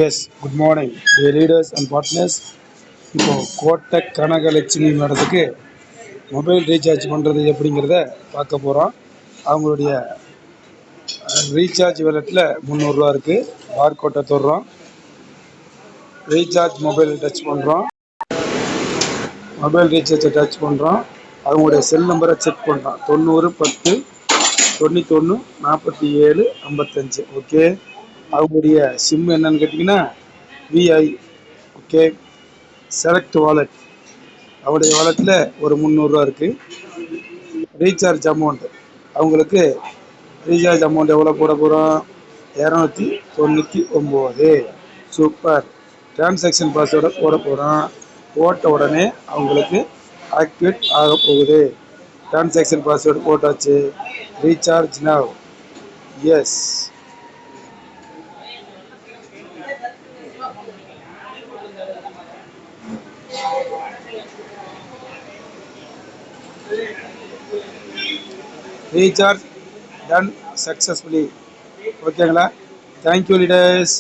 S, good morning dear readers and partners. இப்போ கோட்டக் கனகலட்சுமி மேடத்துக்கு mobile recharge பண்ணுறது எப்படிங்கிறத பார்க்க போகிறோம். அவங்களுடைய ரீசார்ஜ் வேலெட்டில் 300 இருக்குது. பார்கோட்டை தொடுறோம், ரீசார்ஜ் மொபைல் டச் பண்ணுறோம், மொபைல் ரீசார்ஜை டச் பண்ணுறோம். அவங்களுடைய செல் நம்பரை செக் பண்ணுறோம். 90 10 91 47 55. ஓகே, அவங்களுடைய சிம் என்னன்னு கேட்டிங்கன்னா விஐ. Okay, select wallet. அவருடைய வாலெட்டில் ஒரு 300 இருக்குது. ரீசார்ஜ் அமௌண்ட் அவங்களுக்கு ரீசார்ஜ் அமௌண்ட் எவ்வளோ போட போகிறோம்? 299. சூப்பர். டிரான்சாக்ஷன் பாஸ்வேர்டை போட போகிறோம். போட்ட உடனே அவங்களுக்கு ஆக்டிவேட் ஆக போகுது. டிரான்சாக்ஷன் பாஸ்வேர்டு போட்டாச்சு. Recharge now. Yes. Recharge done successfully. ஓகேங்களா? Thank you leaders.